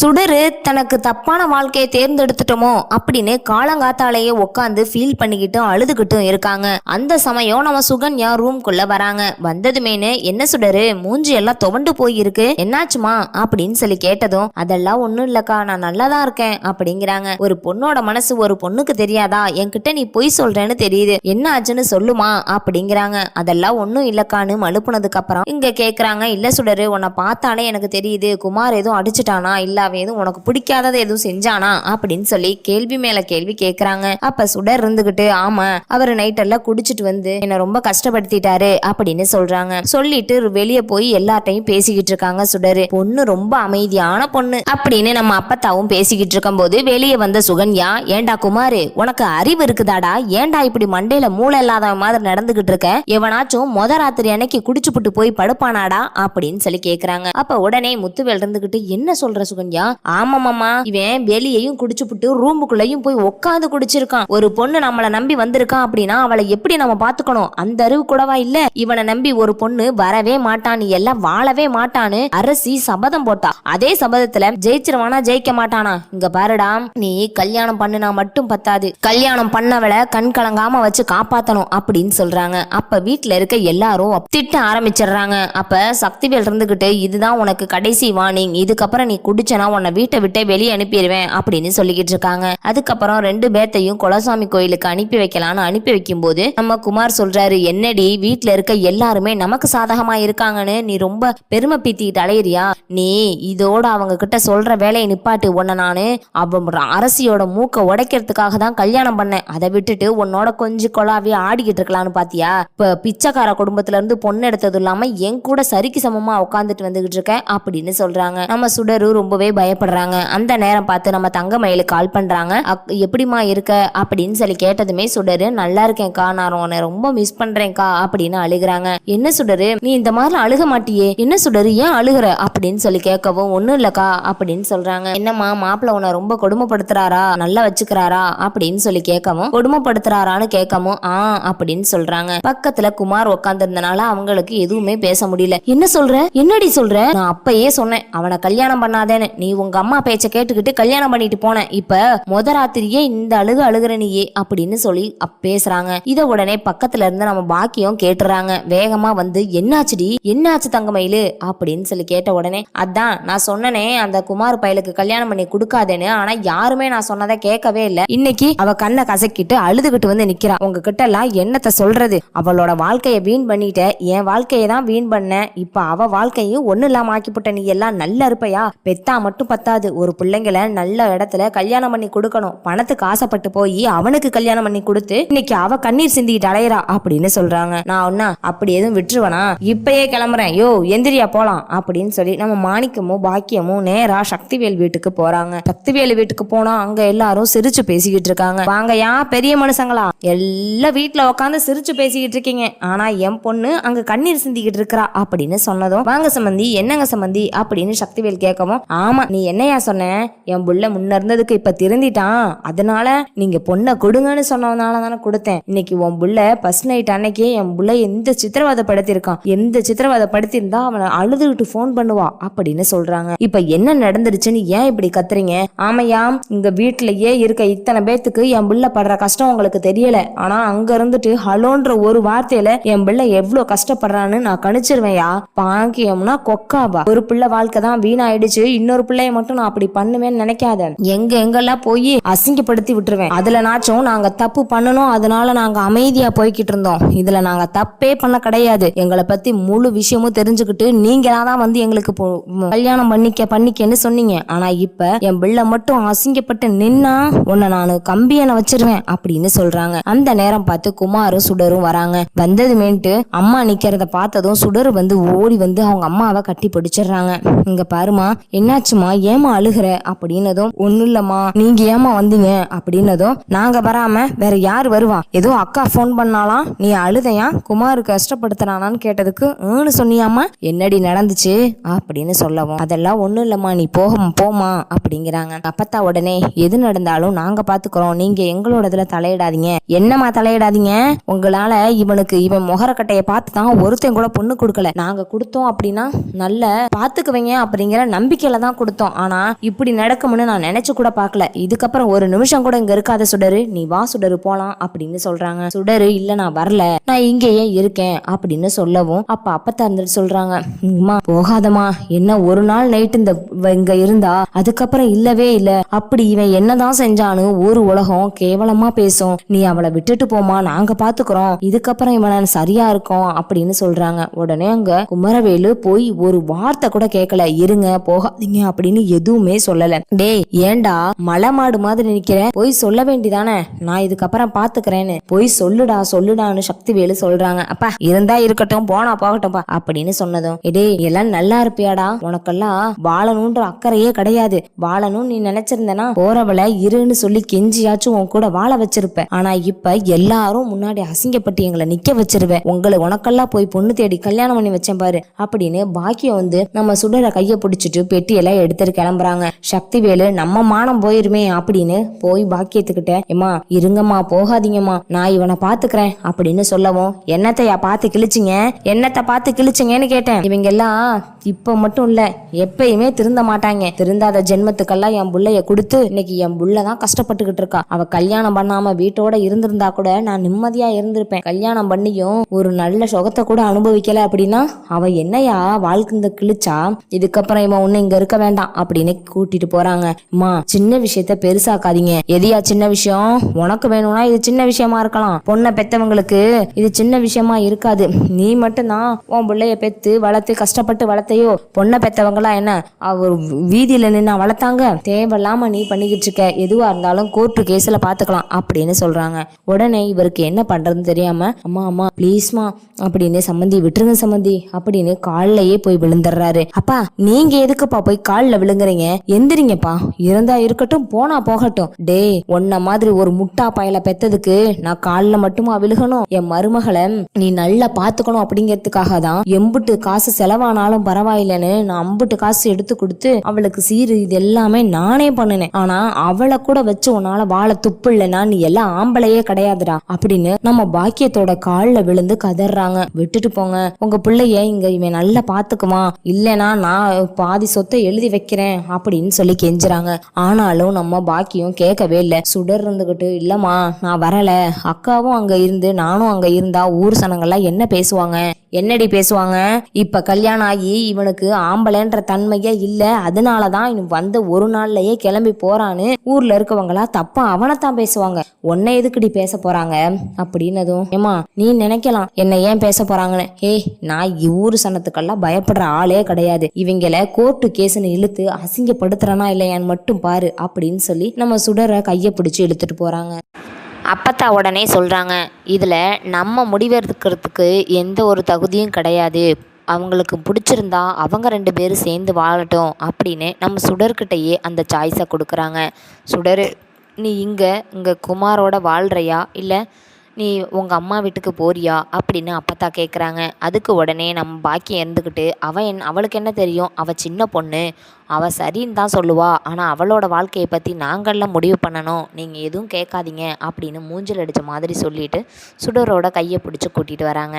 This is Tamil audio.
சுடரு தனக்கு தப்பான வாழ்க்கையை தேர்ந்தெடுத்துட்டோமோ அப்படின்னு காலங்காத்தாலேயே உட்காந்து ஃபீல் பண்ணிக்கிட்டும் அழுதுகிட்டும் இருக்காங்க. அந்த சமயம் நம்ம சுகன்யா ரூம்குள்ள வராங்க. வந்ததுமேனு என்ன சுடரு மூஞ்சி எல்லாம் துவண்டு போயிருக்கு, என்னாச்சுமா அப்படின்னு சொல்லி கேட்டதும் அதெல்லாம் ஒண்ணும் இல்லக்கா, நான் நல்லாதான் இருக்கேன் அப்படிங்கிறாங்க. ஒரு பொண்ணோட மனசு ஒரு பொண்ணுக்கு தெரியாதா, என்கிட்ட நீ பொய் சொல்றேன்னு தெரியுது, என்ன ஆச்சுன்னு சொல்லுமா அப்படிங்கிறாங்க. அதெல்லாம் ஒண்ணும் இல்லக்கான்னு மழுப்புனதுக்கு அப்புறம் இங்க கேக்குறாங்க, இல்ல சுடரு உன்னை பார்த்தாலே எனக்கு தெரியுது, குமார் எதுவும் அடிச்சுட்டானா இல்ல அவன் எதுவும் உனக்கு பிடிக்காதது எதுவும் செஞ்சானா அப்படின்னு சொல்லி கேள்வி மேல கேள்வி கேக்குறாங்க. அப்ப சுடர் இருந்துகிட்டு ஆமா அவரு நைட் எல்லாம் குடிச்சிட்டு வந்து என்ன ரொம்ப கஷ்டப்படுத்திட்டாரு அப்படின்னு சொல்றாங்க. சொல்லிட்டு வெளியே போய் எல்லார்ட்டையும் பேசிக்கிட்டு இருக்காங்க. சுடரு பொண்ணு ரொம்ப அமைதியான பொண்ணு அப்படின்னு நம்ம அப்பத்தாவும் பேசிக்கிட்டு இருக்கும் போது வெளியே வந்த சுகன்யா, ஏண்டா குமாரு உனக்கு அறிவு இருக்குதாடா, ஏண்டா இப்படி மண்டையில மூளை இல்லாத மாதிரி நடந்துகிட்டு இருக்க, எவனாச்சும் மொத ராத்திரி அன்னைக்கு குடிச்சுப்புட்டு போய் படுப்பானாடா அப்படின்னு சொல்லி கேக்குறாங்க. அப்ப உடனே முத்துவேல் இருந்துகிட்டு என்ன சொல்ற சுகன்யா, ஆமாமாமா இவன் வெளியையும் குடிச்சுப்புட்டு ரூமுக்குள்ளேயும் போய் உட்காந்து குடிச்சிருக்கான், ஒரு பொண்ணு நம்மளை நம்பி வந்திருக்கான் அப்படின்னா அவளை எப்படி நம்ம பாத்துக்கணும் அந்த அறிவு கூடவா இல்ல, இவனை நம்பி ஒரு பொண்ணு வரவே மாட்டான், நீ எல்லாம் வாழவே மாட்டான்னு அரசி சபதம் போட்டா, அதே சபதத்துல ஜெயிச்சிருவானா ஜெயிக்க மாட்டானா, இங்க பாருடா நீ கல்யாணம் பண்ணுனா மட்டும் பத்தாது, கல்யாணம் பண்ணவளை கண் கலங்காம வச்சு காப்பாத்தணும் அப்படின்னு சொல்றாங்க. அப்ப வீட்டுல இருக்க எல்லாரும் திட்ட ஆரம்பிச்சிடுறாங்க. அப்ப சக்திவேல் இருந்துகிட்டு இதுதான் உனக்கு கடைசி வார்னிங், இதுக்கப்புறம் நீ குடிச்சனா உன்னை வீட்டை விட்டே வெளியே அனுப்பிடுவேன் அப்படின்னு சொல்லிக்கிட்டு இருக்காங்க. அதுக்கப்புறம் 2 பேர்த்தையும் குலசாமி கோயிலுக்கு அனுப்பி வைக்கலான்னு அனுப்பி வைக்கும் போது நம்ம குமார் சொல்றாரு, என்னடி வீட்டுல இருக்க எல்லாருமே நமக்கு சாதகமா இருக்காங்கன்னு நீ ரொம்ப பெருமை பீத்திட்டு அலையிறியா, நீ இதோட அவங்க கிட்ட சொல்ற வேலையை நிப்பாட்டு, உன்னை நானு அரசியோட மூக்க உடைக்கிறதுக்காக தான் கல்யாணம் பண்ணேன், அதை விட்டுட்டு உன்னோட கொஞ்சம் கொலாவே ஆடிக்கிட்டு இருக்கலாம்னு பாத்தியா, இப்ப பிச்சைக்கார குடும்பத்துல இருந்து பொண்ணு எடுத்தது இல்லாம என் கூட சரிக்கு சமமா உட்காந்துட்டு வந்துகிட்டு இருக்க அப்படின்னு சொல்றாங்க. நம்ம சுடரு ரொம்பவே பயப்படுறாங்க. அந்த நேரம் பார்த்து நம்ம தங்கமயிலுக்கு கால் பண்றாங்க. எப்படிமா இருக்க அப்படின்னு சொல்லி கேட்டதுமே சுடரு நல்லா இருக்கேன்க்கா, நான் உன்னை ரொம்ப மிஸ் பண்றேன்க்கா அப்படின்னு அழுகுறாங்க. என்ன சுடரு நீ இந்த மாதிரி அழுக மாட்டியே, என்ன சுடரு ஏன் அழுகுற அப்படின்னு சொல்லி கேட்கவும் ஒண்ணும் இல்லக்கா அப்படின்னு சொல்றாங்க. என்னம்மா மாப்பிள்ள உன்னை ரொம்ப கொடுமைப்படுத்துறாரா நல்லா வச்சுக்கிறாரா அப்படின்னு சொல்லி கேட்கவும் கொடுமைப்படுத்துறாரான்னு கேட்கவும் அப்படின்னு சொல்றாங்க. பக்கத்துல குமார் உட்கார்ந்துருந்தனால அவங்களுக்கு எதுவுமே பேச முடியல. என்ன சொல்ற, என்னடி சொல்ற, நான் அப்பயே சொன்னேன் அவனை கல்யாணம் பண்ணாதேன்னு, நீ உங்க அம்மா பேச்ச கேட்டுக்கிட்டு கல்யாணம் பண்ணிட்டு போன, இப்ப முத ராத்திரியே இந்த அழுகுற நீயே அப்படின்னு சொல்லி பேசுறாங்க. இத உடனே பக்கத்துல இருந்து நம்ம பாக்கியம் கேட்டுறாங்க. வேகமா வந்து என்னாச்சுடி என்னாச்சு தங்கமயிலு அப்படின்னு சொல்லி கேட்ட உடனே அதான் நான் சொன்னனே அந்த குமார் பயலுக்கு கல்யாணம் பண்ணி கொடுக்காதேன்னு, ஆனா யாருமே நான் சொன்னதை கேட்கவே இல்ல, இன்னைக்கு அவ கண்ணை கசக்கிட்டு அழுதுகிட்டு வந்து நிக்கிறா, உங்ககிட்ட எல்லாம் என்னத்த சொல்றது, அவளோட வாழ்க்கைய வீண் பண்ணிட்ட, என் வாழ்க்கையை தான் வீண் பண்ண, இப்ப அவ வாழ்க்கையும் ஒண்ணு இல்லாம ஆக்கிப்புட்ட, நீ எல்லாம் நல்லா இருப்பையா, பெத்தா மட்டும் பத்தாது, ஒரு பிள்ளைங்களை நல்ல இடத்துல கல்யாணம் பண்ணி கொடுக்கணும், பணத்துக்கு ஆசைப்பட்டு போய் அவனுக்கு கல்யாணம் பண்ணி கொடுத்து இன்னைக்கு அவ கண்ணீர் சிந்திட்டு அலையறா அப்படின்னு சொல்றாங்க. நான் ஒன்னா அப்படி எதுவும் விட்டுருவனா, இப்பயே கிளம்புறேன், யோ எந்திரியா போலாம் அப்படின்னு சொல்லி நம்ம மாணிக்கமும் பாக்கியமும் நேரா சக்திவேல் வீட்டுக்கு போறாங்க. சக்திவேல் வீட்டுக்கு போனா அங்க எல்லாரும் சிரிச்சு பேசிக்கிட்டு இருக்காங்க. வாங்கயா பெரிய மனுஷங்களா, எல்லாம் வீட்டுல உட்காந்து சிரிச்சு பேசிக்கிட்டு இருக்கீங்க, ஆனா என் பொண்ணு அங்க கண்ணீர் சிந்திக்கிட்டு இருக்கிறா அப்படின்னு சொன்னதும் வாங்க சம்பந்தி என்னங்க சம்பந்தி அப்படின்னு சக்திவேல் கேட்கவும், ஆமா நீ என்னையா சொன்ன, என் புள்ள முன்ன இருந்ததுக்கு இப்ப திருந்திட்டான், அதனால நீங்க பொண்ணை கொடுங்கன்னு சொன்னதுனால தானே கொடுத்தேன், இன்னைக்கு உன் புள்ள ஃபர்ஸ்ட் நைட் அன்னைக்கே என் புள்ள எந்த சித்திரவதை படுத்திருக்கான், எந்த சித்திரவதை படுத்திருந்தா அவனை அழுதுகிட்டு போன் பண்ணுவா அப்படின்னு சொல்றாங்க. இப்ப என்ன நடந்துருச்சுன்னு ஏன் இப்படி கத்துறீங்க, ஆமையா இங்க வீட்டுலயே இருக்க இத்தனை பேத்துக்கு என் புள்ள படுற கஷ்டம் உங்களுக்கு தெரியல, ஆனா அங்க இருந்துட்டு ஹலோன்ற ஒரு வார்த்தையில என் பிள்ளை எவ்வளவு கஷ்டப்படுறான்னு நான் கணிச்சிருவேன்யா, பாக்கியம்னா கொக்காவா, ஒரு பிள்ளை வாழ்க்கை தான் வீணாயிடுச்சு, இன்னொரு பிள்ளைய மட்டும் நான் அப்படி பண்ணுவேன்னு நினைக்காத, எங்கெல்லாம் போய் அசிங்கப்படுத்தி விட்டுருவேன், அதுல நாச்சும் நாங்க தப்பு பண்ணணும், அதனால நாங்க அமைதியா போய்கிட்டு இருந்தோம், இதுல நாங்க தப்பே பண்ண கிடையாது, எங்களை பத்தி முழு விஷயமும் தெரிஞ்சுக்கிட்டு நீங்களாதான் வந்து எங்களுக்கு கல்யாணம் பண்ணிக்கன்னு சொன்னீங்க, ஆனா இப்ப என் பிள்ளை மட்டும் அசிங்கப்பட்டு நின்னா உன்னை நானு கம்பியனை வச்சிருவேன் அப்படின்னு சொல்றாங்க. அந்த நேரம் பார்த்து குமாரும் சுடரும் வராங்க. வந்ததுமேட்டு அம்மா நிக்கிறத பார்த்ததும் சுடரு வந்து ஓடி வந்து அவங்க அம்மாவை கட்டி பிடிச்சிடுறாங்க. இங்க பாருமா என்னாச்சுமா ஏமா அழுகுற அப்படின்னதும் ஒன்னும் இல்லம்மா நீங்க ஏமா வந்தீங்க அப்படின்னதும் நாங்க வராம வேற யாரு வருவா, ஏதோ அக்கா போன் பண்ணாலாம் நீ அழுதையா குமாரு கஷ்டப்படுத்தினானான்னு கேட்டதுக்கு சொன்னியாமா, என்னடி நடந்துச்சு அப்படின்னு சொல்லவும் அதெல்லாம் ஒண்ணும் இல்லம்மா நீ போமா அப்படிங்கிறாங்க. அப்பத்தா உடனே எது நடந்தாலும் நாங்க பாத்துக்கிறோம், நீங்க எங்களோட இதுல தலையிடாதீங்க, என்னமா தலையிடாதீங்க, உங்களால இவன் முகரக்கட்டைய பார்த்துதான் ஒருத்தன் கூட பொண்ணு கொடுக்கல, நாங்க கொடுத்தோம் அப்படின்னா நல்ல பாத்துக்குவீங்க அப்படிங்கிற நம்பிக்கையில தான் கொடுத்தோம், சுத்தம். ஆனா இப்படி நடக்கும்னு நான் நினைச்சு கூட பார்க்கல. இதுக்கப்புறம் ஒரு நிமிஷம் கூட இங்க இருக்காத சுடரு, நீ வா சுடரு போலாம் அப்படின்னு சொல்றாங்க. சுடரு இல்ல நான் வரல, நான் இங்கேயே இருக்கேன் அப்படின்னு சொல்லவும் அப்ப அப்பத்தா இருந்துட்டு சொல்றாங்க, அம்மா போகாதம்மா, என்ன ஒரு நாள் நைட்டு இங்க இருந்தா அதுக்கப்புறம் இல்லவே இல்ல, அப்படி இவன் என்னதான் செஞ்சானு ஒரு உலகம் கேவலமா பேசும், நீ அவளை விட்டுட்டு போமா, நாங்க பாத்துக்கிறோம், இதுக்கப்புறம் இவன் சரியா இருக்கும் அப்படின்னு சொல்றாங்க. உடனே அங்க குமரவேலு போய் ஒரு வார்த்தை கூட கேட்கல, இருங்க போகாதீங்க அப்படின்னு எதுவுமே சொல்லல. டேய் ஏண்டா மலை மாடு மாதிரி நிக்கிற, போய் சொல்ல வேண்டிதானே, நான் இதுக்கப்புறம் பாத்துக்கிறேன்னு போய் சொல்லுடான்னு சக்திவேலு சொல்றாங்க. அப்பா இருந்தா இருக்கட்டும், போனா போகட்டும்பா அப்படின்னு சொன்னதும், டேய் எல்லாம் நல்லா இருப்பியாடா, உனக்கெல்லாம் வாழணும்ன்ற அக்கறையே கிடையாது, வாழணும் நீ நினைச்சிருந்தனா போறவளை இருன்னு சொல்லி கெஞ்சியாச்சும் உன் கூட வாழ வச்சிருப்ப, ஆனா இப்ப எல்லாரும் முன்னாடி அசிங்கப்பட்டு எங்களை நிக்க வச்சிருவேன், உனக்கெல்லாம் போய் பொண்ணு தேடி கல்யாணம் பண்ணி வச்சேன் பாரு அப்படின்னு பாக்கியம் நம்ம சுடரை கைய பிடிச்சிட்டு பெட்டியெல்லாம் எடுத்துட்டு கிளம்புறாங்க. சக்திவேலு நம்ம மானம் போயிருமே அப்படின்னு போய் பாக்கியத்துக்கிட்ட, ஏமா இருங்கம்மா போகாதீங்கம்மா, நான் இவனை பாத்துக்கிறேன் அப்படின்னு சொல்லவும், என்னத்தையா பார்த்து கிழிச்சிங்க, என்னத்தை பார்த்து கிழிச்சிங்கன்னு கேட்டேன். இவங்க எல்லாம் இப்ப மட்டும் இல்ல எப்பயுமே திருந்த மாட்டாங்க, திருந்தாத ஜென்மத்துக்கெல்லாம் என் புள்ளைய கொடுத்து இன்னைக்கு என் புள்ளதான் கஷ்டப்பட்டுக்கிட்டு இருக்கா, அவ கல்யாணம் பண்ணாம வீட்டோட இருந்திருந்தா கூட நான் நிம்மதியா இருந்திருப்பேன், கல்யாணம் பண்ணியும் ஒரு நல்ல சுகத்தை கூட அனுபவிக்கல அப்படின்னா அவ என்னையா வாழ்க்கை கிழிச்சா, இதுக்கப்புறம் இவன் ஒண்ணு இங்க இருக்க வேண்டாம் அப்படின்னு கூட்டிட்டு போறாங்க. அம்மா சின்ன விஷயத்த பெருசாக்காதீங்க, எதையா சின்ன விஷயம், உனக்கு வேணும்னா இது சின்ன விஷயமா இருக்கலாம், பொண்ணை பெத்தவங்களுக்கு இது சின்ன விஷயமா இருக்காது, நீ மட்டும்தான் உன் பிள்ளைய பெத்து வளர்த்து கஷ்டப்பட்டு வளர்த்தையோ, பொண்ணை பெத்தவங்களா என்ன அவர் வீதியில நின்னா வளர்த்தாங்க, தேவையில்லாம நீ பண்ணிக்கிட்டு இருக்க, எதுவா இருந்தாலும் கோர்ட்டு கேஸ்ல பாத்துக்கலாம் அப்படின்னு சொல்றாங்க. உடனே இவருக்கு என்ன பண்றதுன்னு தெரியாம, அம்மா அம்மா ப்ளீஸ்மா அப்படின்னு சம்மந்தி விட்டுருங்க சம்மந்தி அப்படின்னு காலிலேயே போய் விழுந்துடுறாரு. அப்பா நீங்க எதுக்குப்பா போய் காலில் விழுங்குறீங்க, எந்திரிங்கப்பா, இருந்தா இருக்கட்டும் போனா போகட்டும், டே உன்ன மாதிரி ஒரு முட்டா பயல பெத்ததுக்கு நான் காலில் மட்டுமா விழுகணும், என் மருமகளை நீ நல்லா பாத்துக்கணும் அப்படிங்கிறதுக்காக தான் எம்புட்டு காசு செலவானாலும் பரவாயில்லன்னு நான் அம்புட்டு காசு எடுத்து கொடுத்து அவளுக்கு சீரு இது எல்லாமே நானே பண்ணினேன், ஆனா அவளை கூட வச்சு உன்னால வாழ துப்பு இல்லைன்னா நீ எல்லாம் ஆம்பளையே கிடையாதுடா அப்படின்னு நம்ம பாக்கியத்தோட காலில் விழுந்து கதறாங்க. விட்டுட்டு போங்க, உங்க பிள்ளைய இங்க இவன் நல்லா பாத்துக்குமா, இல்லைன்னா நான் பாதி சொத்தை எழுதி வைக்கிறேன் அப்படின்னு சொல்லி கெஞ்சுறாங்க. ஆனாலும் நம்ம பாக்கியம் கேட்கவே இல்லை. சுடர் இருந்துகிட்டு, இல்லம்மா நான் வரல, அக்காவும் அங்க இருந்து நானும் அங்க இருந்தா ஊர் சனங்கள்லாம் என்ன பேசுவாங்க, என்னடி பேசுவாங்க, இப்ப கல்யாணம் ஆகி இவனுக்கு ஆம்பளைன்ற தன்மையே இல்ல, அதனாலதான் இவன் வந்த ஒரு நாள்லயே கிளம்பி போறான்னு ஊர்ல இருக்கவங்களா தப்பா அவனைத்தான் பேசுவாங்க, உன்னை எதுக்குடி பேச போறாங்க அப்படின்னதும், ஏமா நீ நினைக்கலாம் என்ன ஏன் பேச போறாங்கன்னு, நான் ஊர் சனத்துக்கெல்லாம் பயப்படுற ஆளே கிடையாது, இவங்கள கோர்ட்டு கேஸ்ன்னு இழுத்து அசிங்கப்படுத்துறனா இல்லையான்னு மட்டும் பாரு அப்படின்னு சொல்லி நம்ம சுடரை கையை பிடிச்சி இழுத்துட்டு போறாங்க. அப்பத்தா உடனே சொல்கிறாங்க, இதில் நம்ம முடிவெடுக்கிறதுக்கு எந்த ஒரு தகுதியும் கிடையாது, அவங்களுக்கு பிடிச்சிருந்தா அவங்க 2 பேரும் சேர்ந்து வாழட்டும் அப்படின்னு நம்ம சுடர்கிட்டையே அந்த சாய்ஸை கொடுக்குறாங்க. சுடர் நீ இங்கே குமாரோட வாழ்கிறையா இல்லை நீ உங்கள் அம்மா வீட்டுக்கு போறியா அப்படின்னு அப்பத்தா கேட்குறாங்க. அதுக்கு உடனே நம்ம பாக்கியம் இருந்துக்கிட்டு, அவளுக்கு என்ன தெரியும், அவள் சின்ன பொண்ணு, அவள் சரின்னு தான் சொல்லுவா, ஆனால் அவளோட வாழ்க்கையை பற்றி நாங்கள்லாம் முடிவு பண்ணணும், நீங்கள் எதுவும் கேட்காதீங்க அப்படின்னு மூஞ்சில் அடித்த மாதிரி சொல்லிட்டு சுடரோட கையை பிடிச்சி கூட்டிகிட்டு வராங்க.